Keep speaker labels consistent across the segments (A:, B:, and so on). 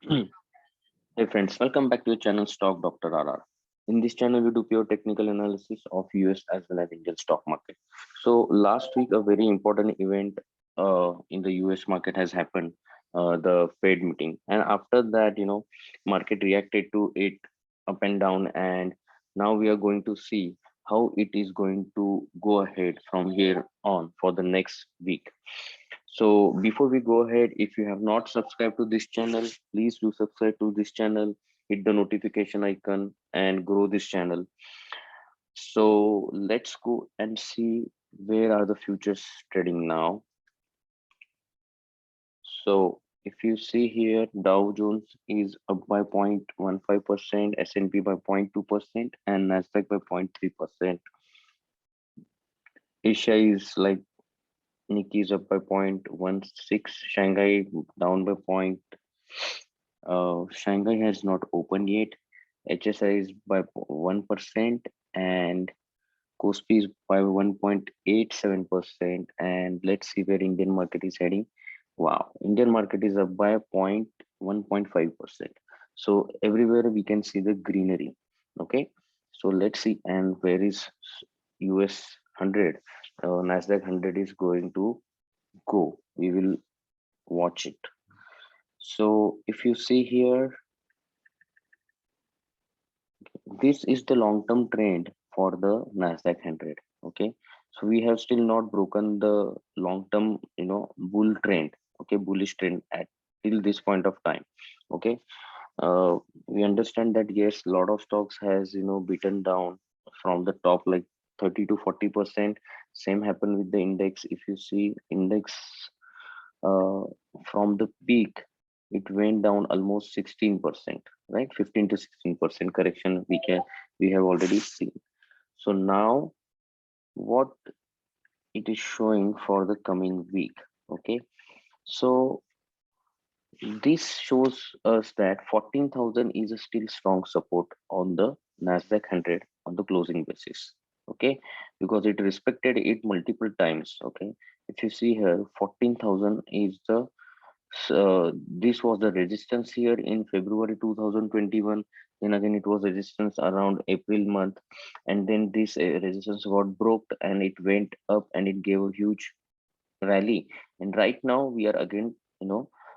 A: Hey friends, welcome back to the channel Stock Dr. RR. In this channel, we do pure technical analysis of US as well as Indian stock market. So last week, a very important event in the US market has happened, the Fed meeting, and after that, market reacted to it up and down, and now we are going to see how it is going to go ahead from here on for the next week. So before we go ahead, if you have not subscribed to this channel, please do subscribe to this channel, hit the notification icon and grow this channel. So let's go and see where are the futures trading now. So if you see here, Dow Jones is up by 0.15%, S&P by 0.2%, and Nasdaq by 0.3%. Asia is like Nikkei is up by 0.16, Shanghai down by Shanghai has not opened yet. HSI is by 1% and Kospi is by 1.87%. And let's see where Indian market is heading. Wow, Indian market is up by 1.5%. So everywhere we can see the greenery. Okay, so let's see. And where is US 100? Nasdaq 100 is going to go. We will watch it. So if you see here, this is the long-term trend for the Nasdaq 100. Okay, so we have still not broken the long-term, bull trend. Okay, bullish trend at till this point of time. Okay, we understand that yes, a lot of stocks has beaten down from the top like 30 to 40%. Same happened with the index. If you see index uh, from the peak, it went down almost 16%, right? 15 to 16% correction we have already seen. So now what it is showing for the coming week. Okay, so this shows us that 14,000 is a still strong support on the Nasdaq 100 on the closing basis. Okay, because it respected it multiple times. Okay, if you see here, 14,000 is the this was the resistance here in February 2021. Then again, it was resistance around April month, and then this resistance got broke and it went up and it gave a huge rally. And right now we are again,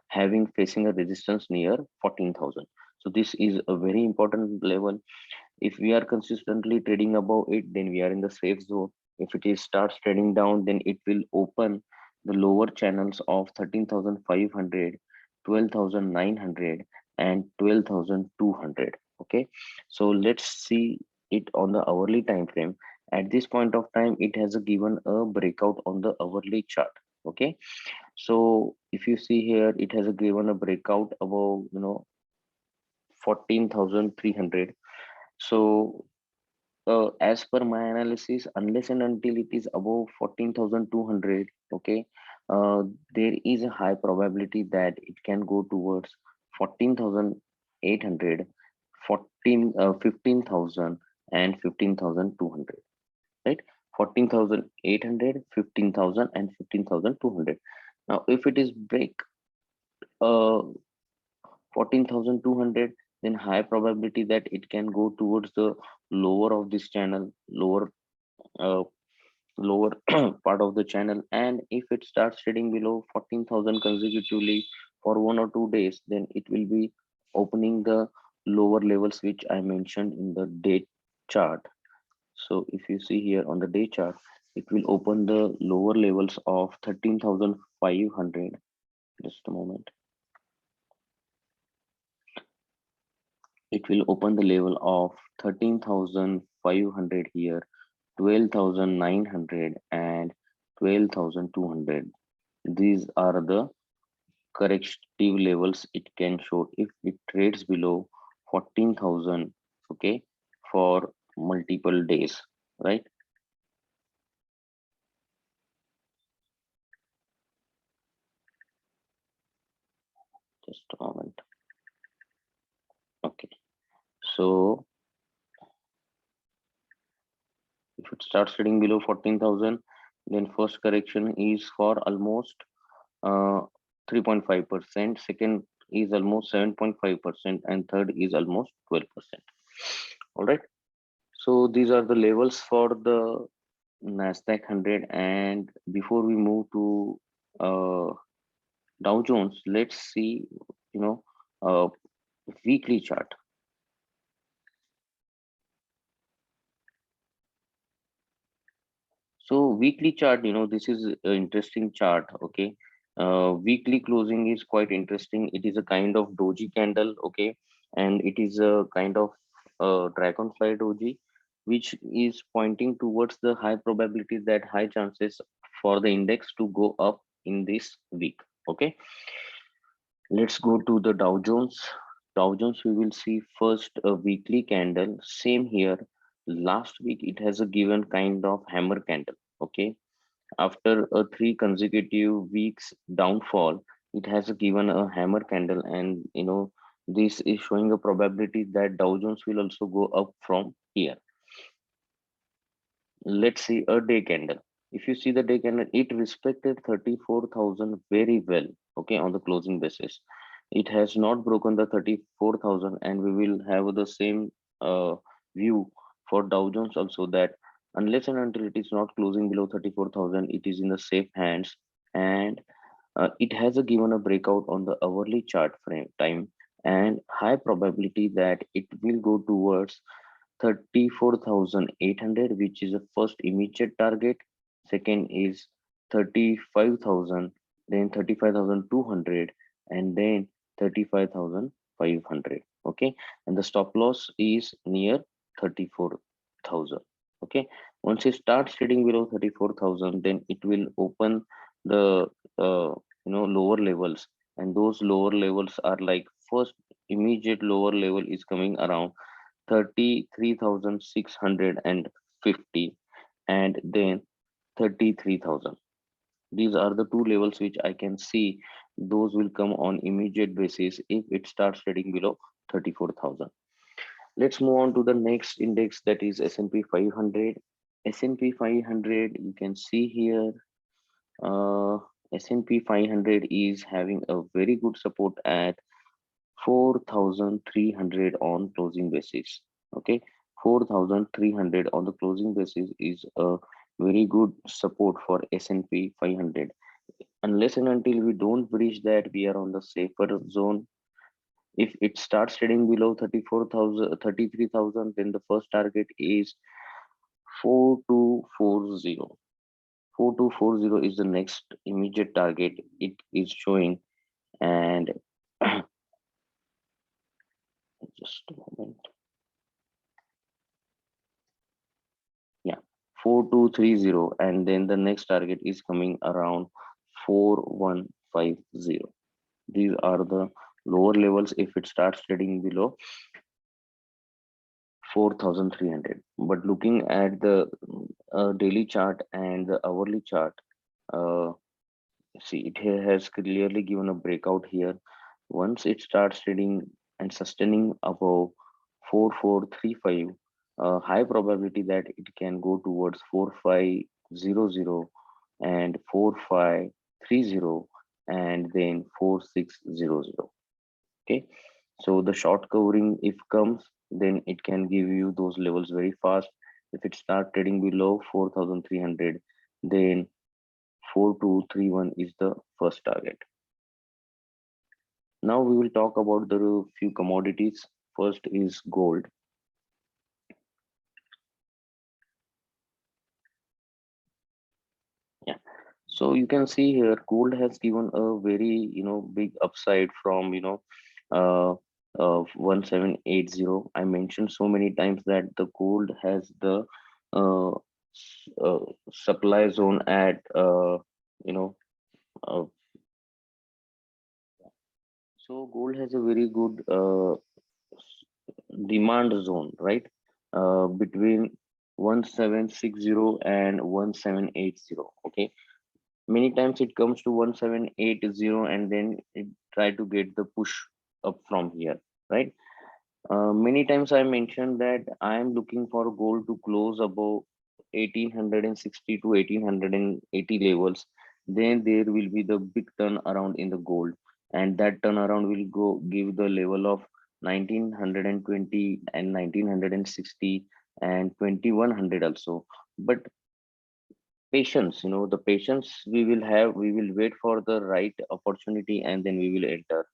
A: having facing a resistance near 14,000. So this is a very important level. If we are consistently trading above it, then we are in the safe zone. If it is starts trading down, then it will open the lower channels of 13,500, 12,900, and 12,200. Okay, so let's see it on the hourly time frame. At this point of time, it has given a breakout on the hourly chart. Okay, so if you see here, it has given a breakout above 14,300. So as per my analysis, unless and until it is above 14,200, okay, uh, there is a high probability that it can go towards 14,800, 15,000, and 15,200, right? 14,800, 15,000, and 15,200. Now, if it is break uh, 14,200, then high probability that it can go towards the lower of this channel, uh, lower part of the channel. And if it starts trading below 14,000 consecutively for 1 or 2 days, then it will be opening the lower levels which I mentioned in the day chart. So if you see here on the day chart, it will open the lower levels of 13,500. Just a moment. It will open the level of 13,500 here, 12,900, and 12,200. These are the corrective levels it can show if it trades below 14,000, okay, for multiple days, right? Just a moment. Okay, so if it starts trading below 14,000, then first correction is for almost uh 3.5%. Second is almost 7.5% and third is almost 12%. All right. So these are the levels for the Nasdaq 100. And before we move to Dow Jones, let's see, you know, weekly chart. So weekly chart, this is an interesting chart. Okay. Weekly closing is quite interesting. It is a kind of doji candle. Okay. And it is a kind of dragonfly doji, which is pointing towards the high probability that high chances for the index to go up in this week. Okay. Let's go to the Dow Jones. Dow Jones, we will see first a weekly candle. Same here. Last week, it has a given kind of hammer candle. Okay. After a 3 consecutive weeks downfall, it has given a hammer candle, and this is showing a probability that Dow Jones will also go up from here. Let's see a day candle. If you see the day candle, it respected 34,000 very well. Okay, on the closing basis, it has not broken the 34,000, and we will have the same view for Dow Jones also, that unless and until it is not closing below 34,000, it is in the safe hands. And it has given a breakout on the hourly chart frame time, and high probability that it will go towards 34,800, which is the first immediate target. Second is 35,000, then 35,200, and then 35,500. Okay, and the stop loss is near 34,000. Okay, once it starts trading below 34,000, then it will open the lower levels, and those lower levels are like, first immediate lower level is coming around 33,650, and then 33,000. These are the two levels which I can see. Those will come on immediate basis if it starts trading below 34,000. Let's move on to the next index, that is S&P 500. S&P 500, you can see here, S&P 500 is having a very good support at 4,300 on closing basis. Okay, 4,300 on the closing basis is a very good support for S&P 500. Unless and until we don't breach that, we are on the safer zone. If it starts trading below 34,000, 33,000, then the first target is 4240. 4240 is the next immediate target it is showing. And just a moment. Yeah, 4230, and then the next target is coming around 4150. These are the lower levels if it starts trading below 4,300. But looking at the daily chart and the hourly chart, uh, see, it has clearly given a breakout here. Once it starts trading and sustaining above 4435, high probability that it can go towards 4500 and 4530, and then 4600. Okay, so the short covering if comes, then it can give you those levels very fast. If it start trading below 4300, then 4231 is the first target. Now we will talk about the few commodities. First is gold. Yeah. So you can see here, gold has given a very, big upside from, uh, 1780. I mentioned so many times that the gold has the uh, supply zone at, you know, uh, so gold has a very good demand zone, right? Between 1760 and 1780. Okay, many times it comes to 1780, and then it try to get the push up from here, right? Many times I mentioned that I am looking for gold to close above 1860 to 1880 levels. Then there will be the big turn around in the gold. and that turnaround will go give the level of 1920 and 1960 and 2100 also. But patience, the patience we will have, we will wait for the right opportunity and then we will enter.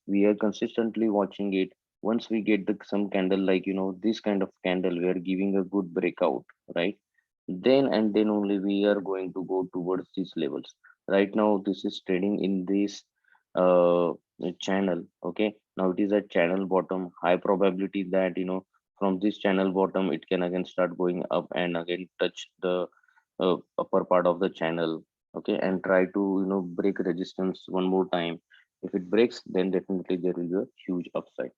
A: We are consistently watching it. Once we get some candle, like this kind of candle, we are giving a good breakout, right? Then and then only we are going to go towards these levels. Right now this is trading in this uh channel. Okay, now it is a channel bottom. High probability that from this channel bottom it can again start going up and again touch the upper part of the channel. Okay, and try to break resistance one more time. If it breaks, then definitely there will be a huge upside.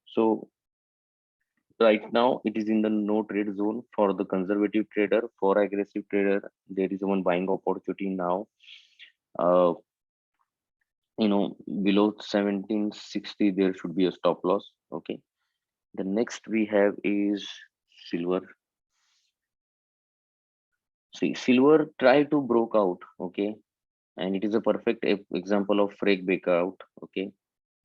A: So right now it is in the no trade zone for the conservative trader. For aggressive trader, there is one buying opportunity now. uh Below 1760 there should be a stop loss. Okay, the next we have is silver. See, silver try to broke out. Okay, and it is a perfect example of fake breakout. Okay,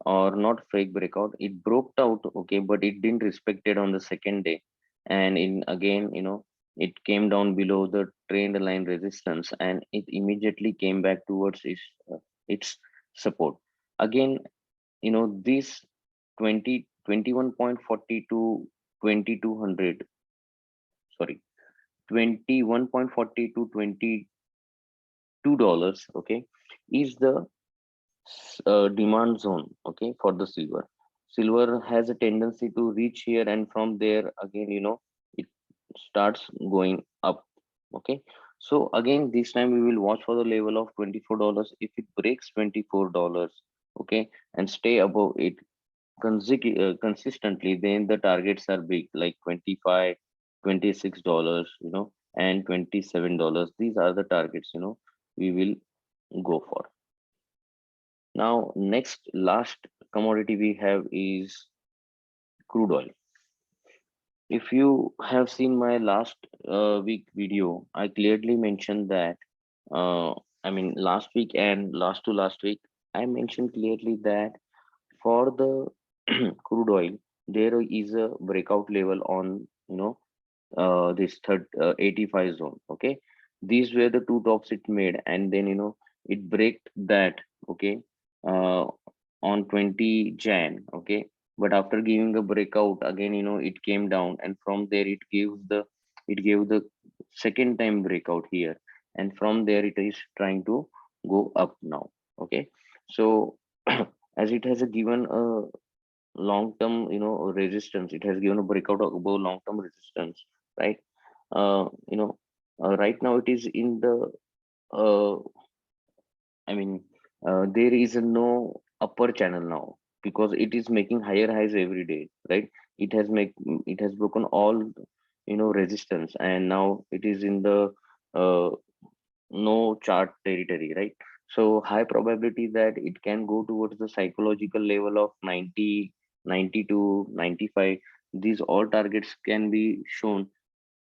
A: or not fake breakout, it broke out. Okay, but it didn't respect it on the second day, and in again it came down below the trend line resistance and it immediately came back towards its support again. This 21.40 to 2200, sorry, 21.40 to $22, okay, is the demand zone. Okay, for the silver has a tendency to reach here, and from there again it starts going up. Okay, so again this time we will watch for the level of $24. If it breaks $24, okay, and stay above it consistently, then the targets are big, like 25, $26, and $27. These are the targets we will go for. Now, next last commodity we have is crude oil. If you have seen my last week video, I clearly mentioned that, I mean, last week and last week, I mentioned clearly that for the crude oil, there is a breakout level on, this 85 zone. Okay, these were the two tops it made, and then it break that. Okay, uh, on 20 Jan. Okay, but after giving a breakout again, it came down, and from there it gave the second time breakout here, and from there it is trying to go up now. Okay, so as it has a given a long term resistance, it has given a breakout above long term resistance, right? Right now it is in the uh, I mean there is no upper channel now, because it is making higher highs every day, right? It has broken all resistance, and now it is in the uh, no chart territory, right? So high probability that it can go towards the psychological level of 90, 90 to 95. These all targets can be shown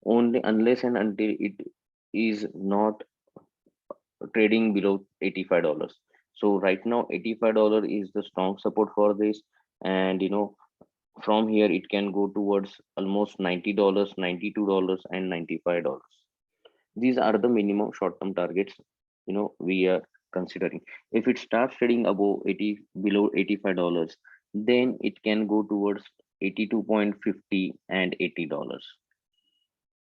A: only unless and until it is not trading below $85. So right now $85 is the strong support for this, and from here it can go towards almost $90, $92, and $95. These are the minimum short-term targets we are considering. If it starts trading above 80, below $85, then it can go towards 82.50 and $80.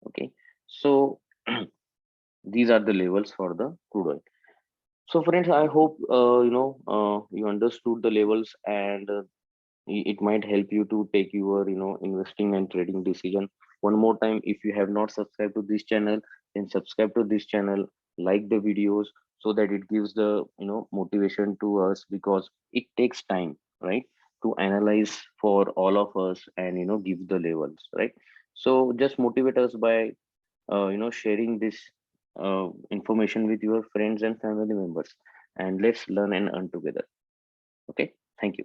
A: Okay, so these are the levels for the crude oil. So friends, I hope you understood the levels, and it might help you to take your investing and trading decision. One more time, if you have not subscribed to this channel, then subscribe to this channel, like the videos, so that it gives the motivation to us, because it takes time, right, to analyze for all of us and give the levels, right? So just motivate us by sharing this information with your friends and family members, and let's learn and earn together. Okay, thank you.